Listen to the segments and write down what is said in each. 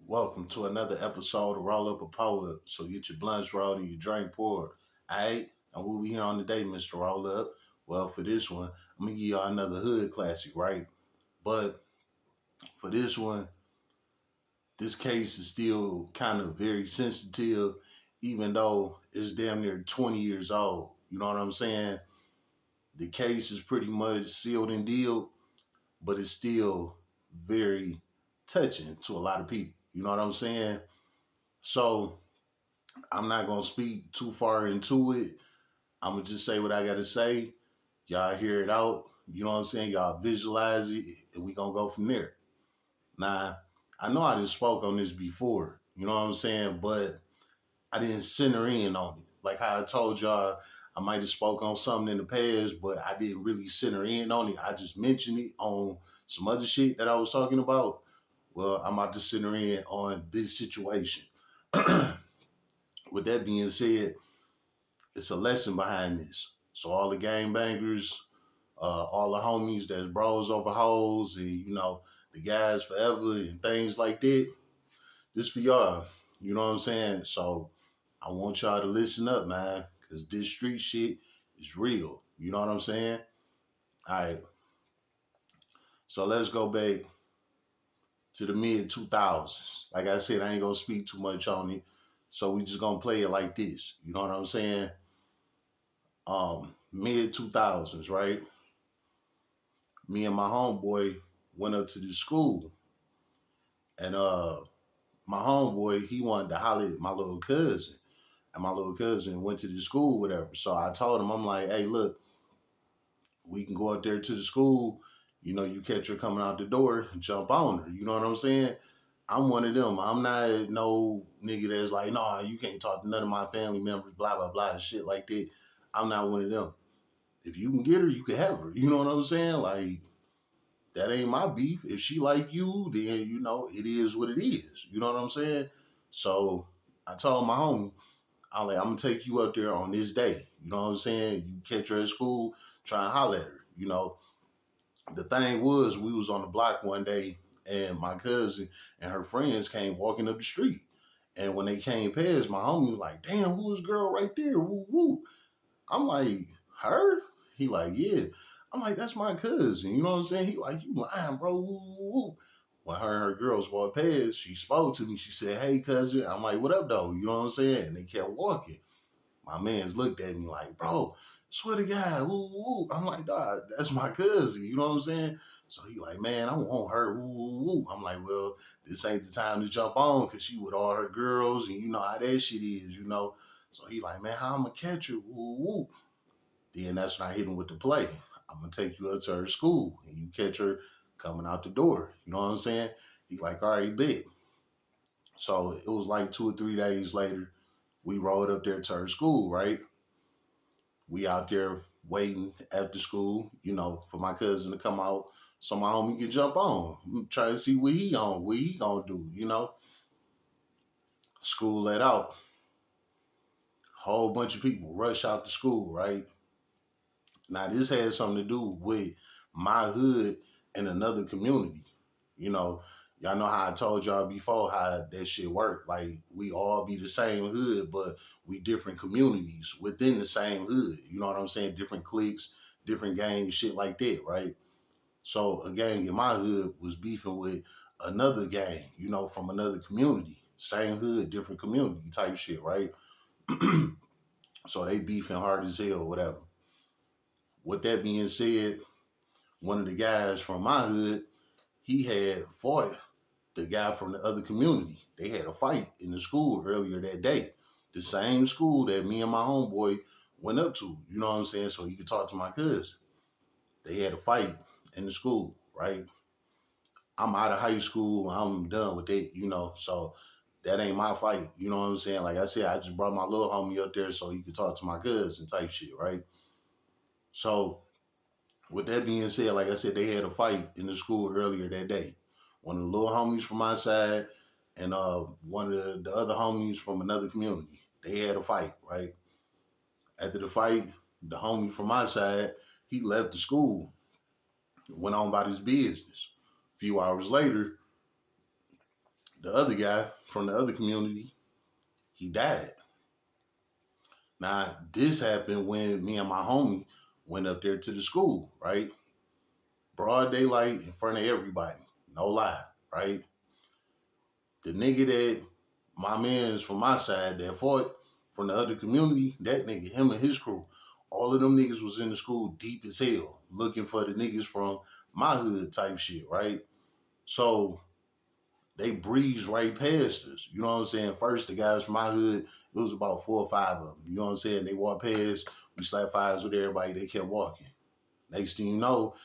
Welcome to another episode of Roll Up a Poet. So get your blunts rolled and your drink poured. Alright? And what we here on today, Mr. Roll Up? Well, for this one, I'm gonna give y'all another hood classic, right? But for this one, this case is still kind of very sensitive, even though it's damn near 20 years old. You know what I'm saying? The case is pretty much sealed and dealed, but it's still very touching to a lot of people. You know what I'm saying? So I'm not gonna speak too far into it. I'm gonna just say what I gotta say. Y'all hear it out. You know what I'm saying? Y'all visualize it, and we gonna go from there. Now, I know I just spoke on this before. You know what I'm saying? But I didn't center in on it. Like how I told y'all, I might have spoke on something in the past, but I didn't really center in on it. I just mentioned it on some other shit that I was talking about. Well, I'm about to center in on this situation. With that being said, it's a lesson behind this. So all the game bangers, all the homies that's bros over hoes, and the guys forever and things like that. This for y'all. You know what I'm saying? So I want y'all to listen up, man, because this street shit is real. You know what I'm saying? All right. So let's go back to the mid 2000s. Like I said, I ain't gonna speak too much on it. So we just gonna play it like this. You know what I'm saying? Mid 2000s, right? Me and my homeboy went up to the school, and my homeboy he wanted to holler at my little cousin, and my little cousin went to the school, whatever. So I told him, I'm like, hey, look, we can go up there to the school. You know, you catch her coming out the door and jump on her. You know what I'm saying? I'm one of them. I'm not no nigga that's like, no, you can't talk to none of my family members, blah, blah, blah, shit like that. I'm not one of them. If you can get her, you can have her. You know what I'm saying? Like, that ain't my beef. If she like you, then it is what it is. You know what I'm saying? So I told my homie, I'm gonna take you up there on this day. You know what I'm saying? You catch her at school, try and holler at her. The thing was, we was on the block one day, and my cousin and her friends came walking up the street. And when they came past, my homie was like, "Damn, who is girl right there? Woo woo." I'm like, "Her?" He like, "Yeah." I'm like, "That's my cousin." You know what I'm saying? He like, "You lying, bro?" Woo woo woo. When her and her girls walked past, she spoke to me. She said, "Hey, cousin." I'm like, "What up, though?" You know what I'm saying? And they kept walking. My man's looked at me like, "Bro, swear to God, woo, woo, woo." I'm like, "Dog, that's my cousin." You know what I'm saying? So he like, "Man, I want her, woo, woo, woo." I'm like, "Well, this ain't the time to jump on because she with all her girls and you know how that shit is. So he like, "Man, how I'm gonna catch her, woo, woo, woo." Then that's when I hit him with the play. I'm gonna take you up to her school and you catch her coming out the door. You know what I'm saying? He like, "All right, bet." So it was like 2 or 3 days later, we rode up there to her school, right? We out there waiting after school, for my cousin to come out so my homie can jump on. I'm trying to see what he gonna do. School let out. Whole bunch of people rush out to school, right? Now this has something to do with my hood and another community. You know, y'all know how I told y'all before how that shit work. Like we all be the same hood, but we different communities within the same hood. You know what I'm saying? Different cliques, different gangs, shit like that, right? So a gang in my hood was beefing with another gang, from another community. Same hood, different community type shit, right? So they beefing hard as hell, whatever. With that being said, one of the guys from my hood, he had fought the guy from the other community. They had a fight in the school earlier that day. The same school that me and my homeboy went up to, you know what I'm saying? So he could talk to my cousin. They had a fight in the school, right? I'm out of high school. I'm done with it. So that ain't my fight. You know what I'm saying? Like I said, I just brought my little homie up there so he could talk to my cousin type shit, right? So with that being said, like I said, they had a fight in the school earlier that day. One of the little homies from my side and one of the other homies from another community. They had a fight, right? After the fight, the homie from my side, he left the school, went on about his business. A few hours later, The other guy from the other community, he died. Now, this happened when me and my homie went up there to the school, right? Broad daylight in front of everybody. No lie, right? The nigga that my man's from my side that fought from the other community, that nigga, him and his crew, all of them niggas was in the school deep as hell, looking for the niggas from my hood type shit, right? So they breezed right past us. You know what I'm saying? First, the guys from my hood, it was about 4 or 5 of them. You know what I'm saying? They walked past, we slapped fives with everybody, they kept walking. Next thing you know,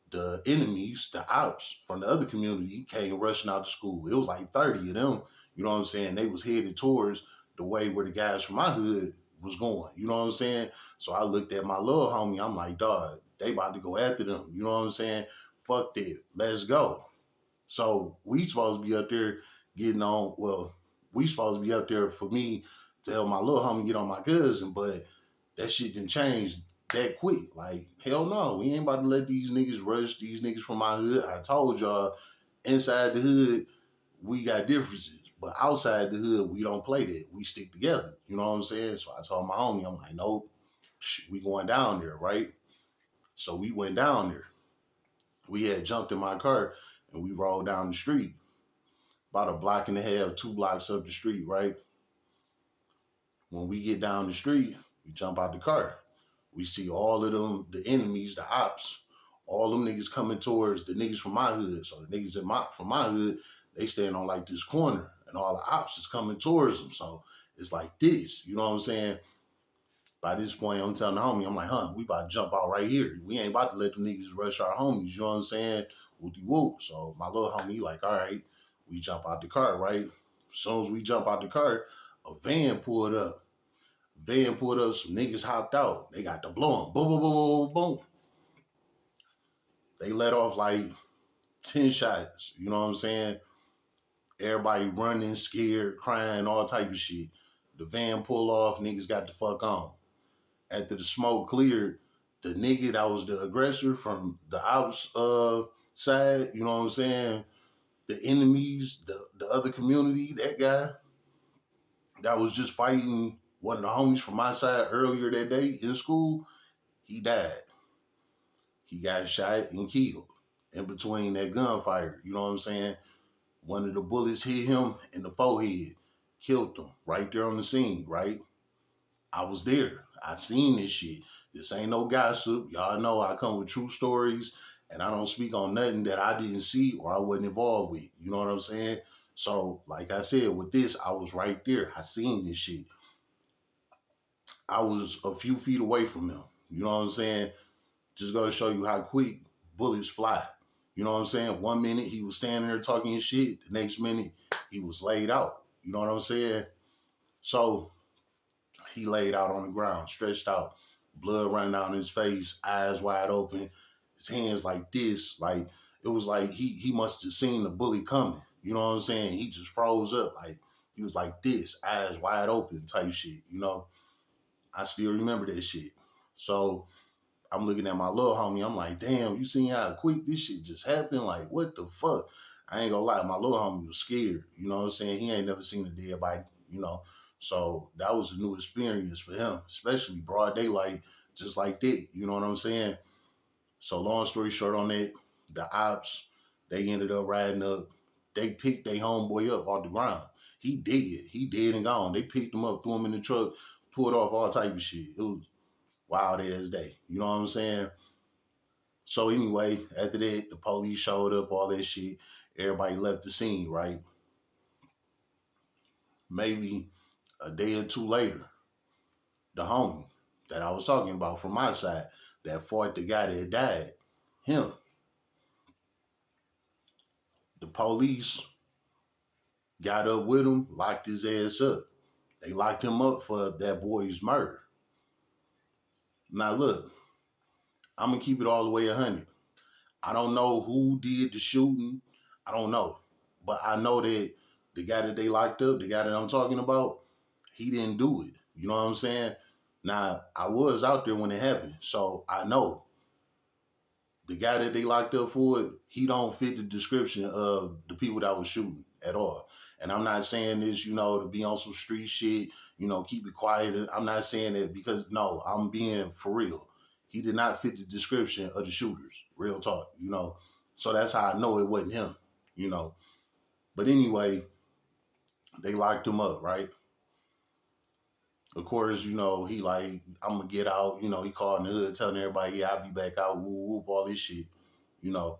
the enemies, the ops from the other community came rushing out to school. It was like 30 of them. You know what I'm saying? They was headed towards the way where the guys from my hood was going. You know what I'm saying? So I looked at my little homie. I'm like, dog, they about to go after them. You know what I'm saying? Fuck that. Let's go. So we supposed to be up there getting on. Well, we supposed to be up there for me to help my little homie get on my cousin, but that shit didn't change that quick. Like, hell no, we ain't about to let these niggas rush these niggas from my hood. I told y'all, inside the hood, we got differences. But outside the hood, we don't play that. We stick together. You know what I'm saying? So I told my homie, I'm like, nope, we going down there, right? So we went down there. We had jumped in my car and we rolled down the street. About a block and a half, 2 blocks up the street, right? When we get down the street, we jump out the car. We see all of them, the enemies, the ops, all them niggas coming towards the niggas from my hood. So the niggas from my hood, they stand on like this corner, and all the ops is coming towards them. So it's like this, you know what I'm saying? By this point, I'm telling the homie, I'm like, huh, we about to jump out right here. We ain't about to let them niggas rush our homies, you know what I'm saying? Whoopty whoop. So my little homie, like, all right, we jump out the car, right? As soon as we jump out the car, a van pulled up. Van pulled up, some niggas hopped out. They got the blowing. Boom, boom, boom, boom, boom. They let off like 10 shots. You know what I'm saying? Everybody running, scared, crying, all type of shit. The van pull off, niggas got the fuck on. After the smoke cleared, the nigga that was the aggressor from the ops side, you know what I'm saying? The enemies, the other community, that guy that was just fighting one of the homies from my side earlier that day in school, he died. He got shot and killed in between that gunfire. You know what I'm saying? One of the bullets hit him in the forehead, killed him right there on the scene, right? I was there. I seen this shit. This ain't no gossip. Y'all know I come with true stories and I don't speak on nothing that I didn't see or I wasn't involved with. You know what I'm saying? So, like I said, with this, I was right there. I seen this shit. I was a few feet away from him. You know what I'm saying? Just go to show you how quick bullets fly. You know what I'm saying? 1 minute he was standing there talking his shit. The next minute he was laid out. You know what I'm saying? So he laid out on the ground, stretched out, blood running down his face, eyes wide open, his hands like this. Like it was like he must have seen the bully coming. You know what I'm saying? He just froze up. Like he was like this, eyes wide open type shit. You know, I still remember that shit. So I'm looking at my little homie. I'm like, damn, you seen how quick this shit just happened? Like, what the fuck? I ain't gonna lie, my little homie was scared. You know what I'm saying? He ain't never seen a dead body, you know. So that was a new experience for him, especially broad daylight, just like that. You know what I'm saying? So long story short on that, the ops, they ended up riding up. They picked their homeboy up off the ground. He dead. He dead and gone. They picked him up, threw him in the truck, pulled off all type of shit. It was wild ass day. You know what I'm saying? So anyway, after that, the police showed up, all that shit. Everybody left the scene, right? Maybe a day or two later, the homie that I was talking about from my side that fought the guy that died, him, the police got up with him, locked his ass up. They locked him up for that boy's murder. Now look, I'm gonna keep it all the way 100. I don't know who did the shooting. I don't know. But I know that the guy that they locked up, the guy that I'm talking about, he didn't do it. You know what I'm saying? Now, I was out there when it happened. So I know the guy that they locked up for it, he don't fit the description of the people that was shooting at all. And I'm not saying this, to be on some street shit, keep it quiet. I'm not saying that because, no, I'm being for real. He did not fit the description of the shooters, real talk. So that's how I know it wasn't him, you know. But anyway, they locked him up, right? Of course, he like, I'm gonna get out, he called in the hood telling everybody, yeah, I'll be back out, whoop, whoop, all this shit. You know,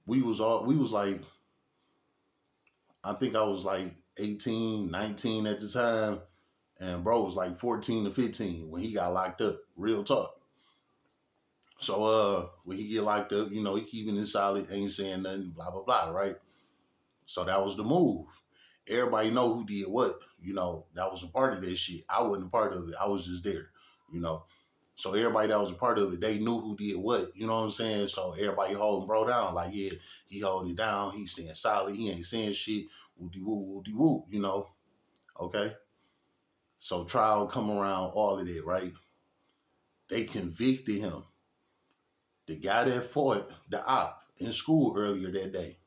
we was like, I think I was like 18, 19 at the time, and bro was like 14 to 15 when he got locked up. Real talk. So when he get locked up, he keeping it solid, ain't saying nothing, blah blah blah, right? So that was the move. Everybody know who did what. That was a part of that shit. I wasn't a part of it. I was just there. You know. So everybody that was a part of it, they knew who did what. You know what I'm saying? So everybody holding bro down. Like, yeah, he holding it down. He staying solid. He ain't saying shit. Woody woo, woody woo. Okay. So trial come around, all of that, right? They convicted him. The guy that fought the op in school earlier that day.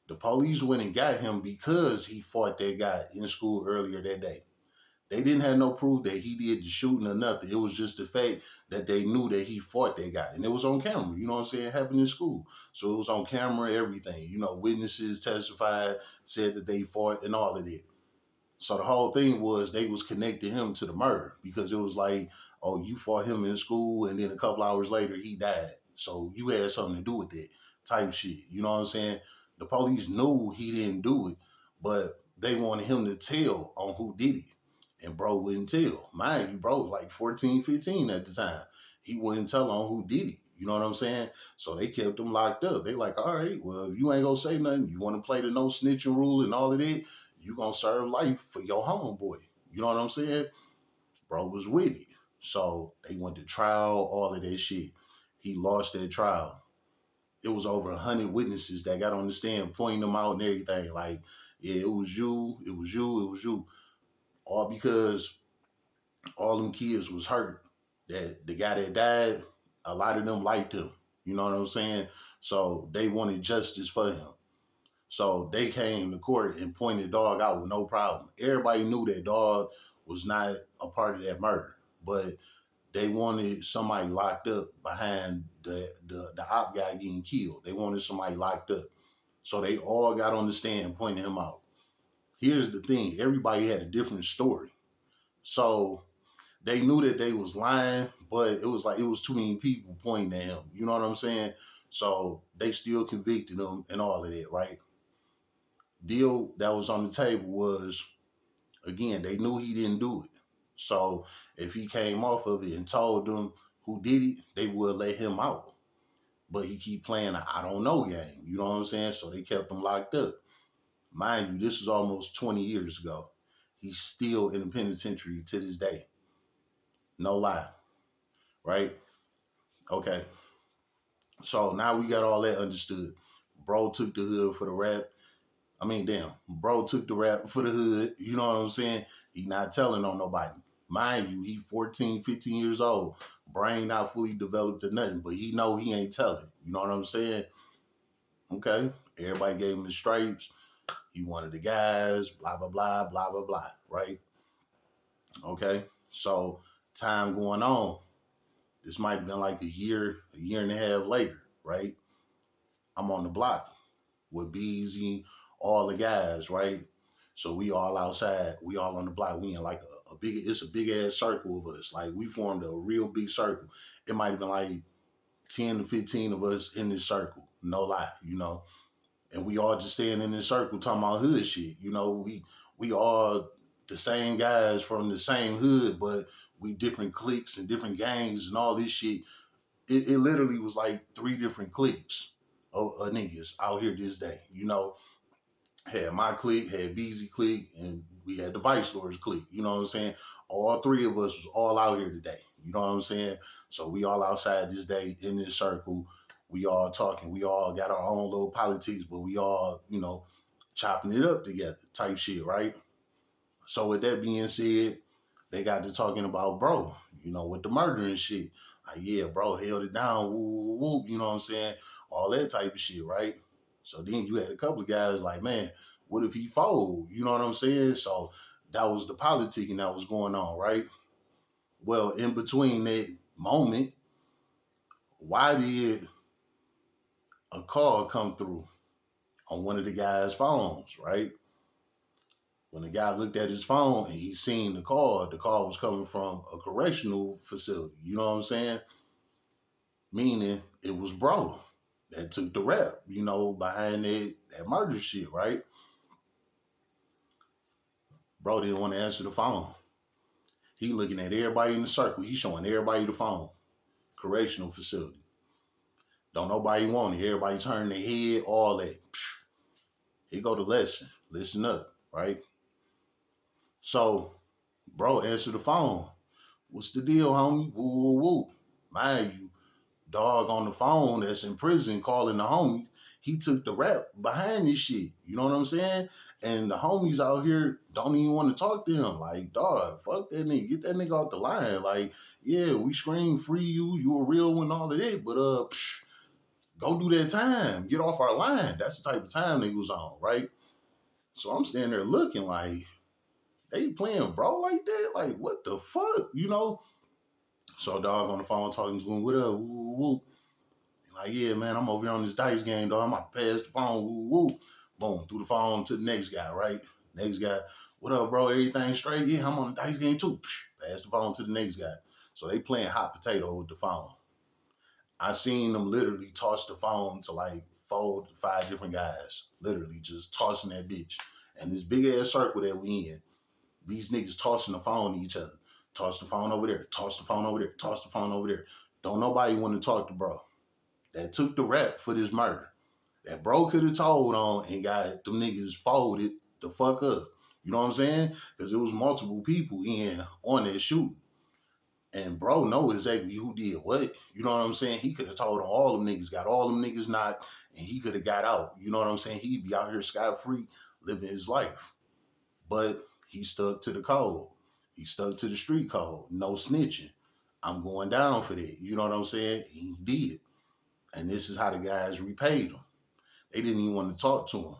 The police went and got him because he fought that guy in school earlier that day. They didn't have no proof that he did the shooting or nothing. It was just the fact that they knew that he fought that guy. And it was on camera, you know what I'm saying? It happened in school. So it was on camera, everything. Witnesses testified, said that they fought and all of that. So the whole thing was they was connecting him to the murder because it was like, oh, you fought him in school and then a couple hours later he died. So you had something to do with it, type shit. You know what I'm saying? The police knew he didn't do it, but they wanted him to tell on who did it. And bro wouldn't tell. Mind you, bro was like 14, 15 at the time. He wouldn't tell on who did it. You know what I'm saying? So they kept him locked up. They like, all right, well, if you ain't gonna say nothing, you want to play the no snitching rule and all of that, you gonna serve life for your homeboy. You know what I'm saying? Bro was with it. So they went to trial, all of that shit. He lost that trial. It was over 100 witnesses that got on the stand, pointing them out and everything. Like, yeah, it was you, it was you, it was you. All because all them kids was hurt. That the guy that died, a lot of them liked him. You know what I'm saying? So they wanted justice for him. So they came to court and pointed dog out with no problem. Everybody knew that dog was not a part of that murder, but they wanted somebody locked up behind the op guy getting killed. They wanted somebody locked up. So they all got on the stand pointing him out. Here's the thing, everybody had a different story. So they knew that they was lying, but it was like it was too many people pointing at him. You know what I'm saying? So they still convicted him and all of that, right? Deal that was on the table was, again, they knew he didn't do it. So if he came off of it and told them who did it, they would let him out. But he keep playing a I don't know game. You know what I'm saying? So they kept him locked up. Mind you, this was almost 20 years ago. He's still in the penitentiary to this day. No lie. Right? Okay. So now we got all that understood. Bro took the hood for the rap. I mean, damn, bro took the rap for the hood. You know what I'm saying? He not telling on nobody. Mind you, he 14, 15 years old. Brain not fully developed or nothing, but he know he ain't telling. You know what I'm saying? Okay. Everybody gave him the stripes. He wanted the guys, blah, blah, blah, blah, blah, blah. Right? Okay. So time going on. This might have been like a year and a half later, right? I'm on the block with Beezy, all the guys, right? So we all outside, we all on the block. We in like a big, it's a big ass circle of us. Like we formed a real big circle. It might have been like 10 to 15 of us in this circle. No lie. And we all just staying in this circle talking about hood shit. We all the same guys from the same hood, but we different cliques and different gangs and all this shit. It literally was like three different cliques of niggas out here this day. Had my clique, had BZ clique, and we had the Vice Lords clique. You know what I'm saying? All three of us was all out here today. You know what I'm saying? So we all outside this day in this circle. We all talking. We all got our own little politics, but we all, chopping it up together type shit, right? So with that being said, they got to talking about bro, with the murder and shit. Like, yeah, bro, held it down, woo, woo, woo, you know what I'm saying? All that type of shit, right? So then you had a couple of guys like, man, What if he fold? You know what I'm saying? So that was the politicking that was going on, right? Well, in between that moment, why did a call come through on one of the guy's phones, right? When the guy looked at his phone and he seen the call was coming from a correctional facility. You know what I'm saying? Meaning it was bro that took the rep, behind that murder shit, right? Bro didn't want to answer the phone. He looking at everybody in the circle. He showing everybody the phone. Correctional facility. Don't nobody want it. Everybody turn their head, all that. Here go the lesson. Listen up, right? So, bro answer the phone. What's the deal, homie? Woo, woo, woo. Mind you, dog on the phone that's in prison calling the homies, he took the rap behind this shit. You know what I'm saying? And the homies out here don't even want to talk to him. Like, dog, fuck that nigga. Get that nigga off the line. Like, yeah, we scream free you. You a real one, all of that. But go do that time. Get off our line. That's the type of time they was on, right? So I'm standing there looking like, they playing bro like that? Like, what the fuck? So dog on the phone talking to him, what up? Woo, woo, woo. Like, yeah, man, I'm over here on this dice game, dog. I'm about to pass the phone. Woo, woo. Boom, threw the phone to the next guy, right? Next guy, what up, bro? Everything straight? Yeah, I'm on the dice game too. Pass the phone to the next guy. So they playing hot potato with the phone. I seen them literally toss the phone to like 4 to 5 different guys. Literally just tossing that bitch. And this big ass circle that we in, these niggas tossing the phone to each other. Toss the phone over there, toss the phone over there, toss the phone over there. Don't nobody want to talk to bro that took the rap for this murder. That bro could have told on and got them niggas folded the fuck up. You know what I'm saying? Because there was multiple people in on that shooting. And bro know exactly who did what. You know what I'm saying? He could have told on all them niggas, got all them niggas knocked, and he could have got out. You know what I'm saying? He'd be out here scot-free living his life. But he stuck to the code. He stuck to the street code. No snitching. I'm going down for that. You know what I'm saying? He did. And this is how the guys repaid him. They didn't even want to talk to him,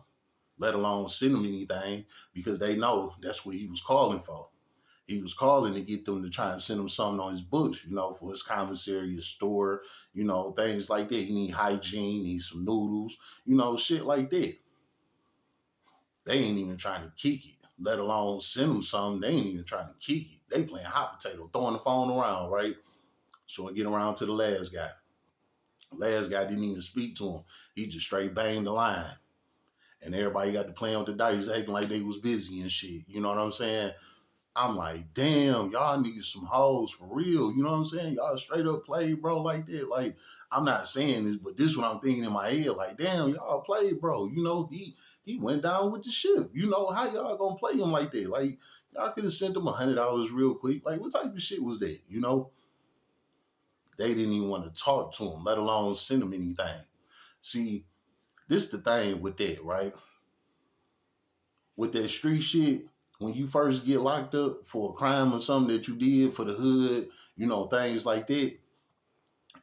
let alone send him anything, because they know that's what he was calling for. He was calling to get them to try and send him something on his books, for his commissary, his store, things like that. He need hygiene, need some noodles, shit like that. They ain't even trying to kick it, let alone send him something. They ain't even trying to kick it. They playing hot potato, throwing the phone around, right? So I get around to the last guy. Last guy didn't even speak to him. He just straight banged the line. And everybody got to playing with the dice, acting like they was busy and shit. You know what I'm saying? I'm like, damn, y'all need some hoes for real. You know what I'm saying? Y'all straight up play, bro, like that. Like, I'm not saying this, but this is what I'm thinking in my head. Like, damn, y'all play, bro. He went down with the ship. How y'all gonna play him like that? Like, y'all could have sent him $100 real quick. Like, what type of shit was that? They didn't even want to talk to him, let alone send him anything. See, this the thing with that, right? With that street shit, when you first get locked up for a crime or something that you did for the hood, things like that,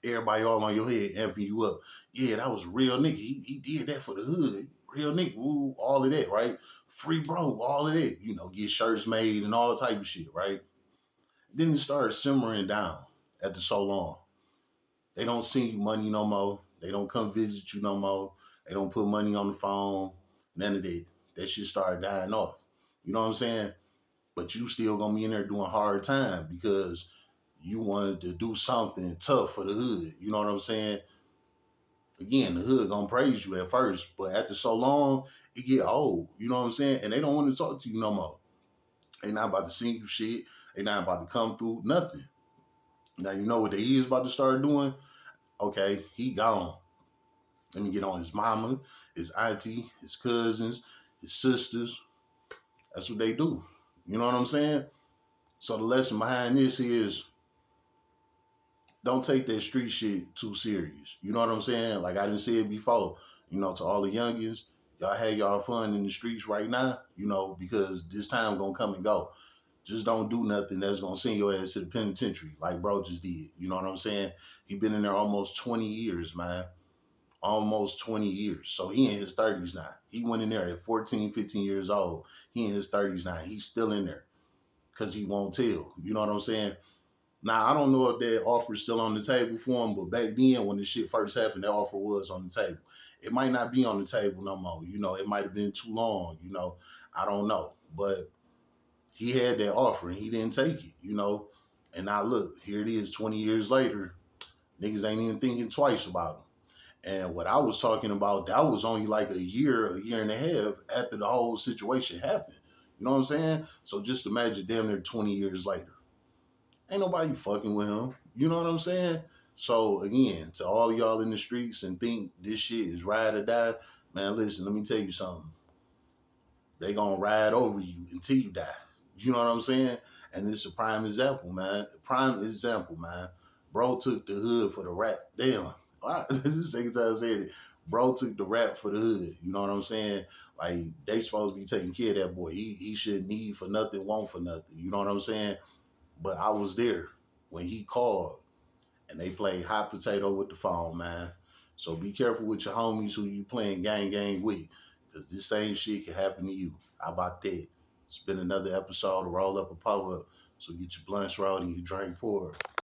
everybody all on your head amping you up. Yeah, that was a real nigga. He did that for the hood. Real nigga, woo, all of that, right? Free bro, all of that. Get shirts made and all type of shit, right? Then it started simmering down after so long. They don't send you money no more. They don't come visit you no more. They don't put money on the phone. None of that. That shit started dying off. You know what I'm saying? But you still gonna be in there doing hard time because you wanted to do something tough for the hood. You know what I'm saying? Again, the hood gonna praise you at first, but after so long, it get old. You know what I'm saying? And they don't want to talk to you no more. They not about to send you shit. They not about to come through nothing. Now you know what they is about to start doing? Okay, he gone. Let me get on his mama, his auntie, his cousins, his sisters. That's what they do. You know what I'm saying? So the lesson behind this is don't take that street shit too serious. You know what I'm saying? Like I didn't say it before. To all the youngins, y'all have y'all fun in the streets right now, because this time gonna come and go. Just don't do nothing that's gonna send your ass to the penitentiary like bro just did. You know what I'm saying? He been in there almost 20 years, man. almost 20 years. So he in his 30s now. He went in there at 14, 15 years old. He in his 30s now. He's still in there because he won't tell. You know what I'm saying? Now, I don't know if that offer is still on the table for him, but back then when this shit first happened, that offer was on the table. It might not be on the table no more. You know, it might have been too long. You know, I don't know. But he had that offer and he didn't take it, you know. And now look, here it is 20 years later. Niggas ain't even thinking twice about him. And what I was talking about, that was only like a year and a half after the whole situation happened. You know what I'm saying? So just imagine damn near 20 years later. Ain't nobody fucking with him. You know what I'm saying? So again, to all of y'all in the streets and think this shit is ride or die, man, listen, let me tell you something. They gonna ride over you until you die. You know what I'm saying? And it's a prime example, man. Prime example, man. Bro took the hood for the rap. Damn. This is the second time I said it. Bro took the rap for the hood. You know what I'm saying? Like they supposed to be taking care of that boy. He shouldn't need for nothing, want for nothing. You know what I'm saying? But I was there when he called and they played hot potato with the phone, man. So be careful with your homies who you playing gang with, because this same shit can happen to you. How about that? It's been another episode of Roll Up a Pull Up. So get your blunts rolled and your drink poured.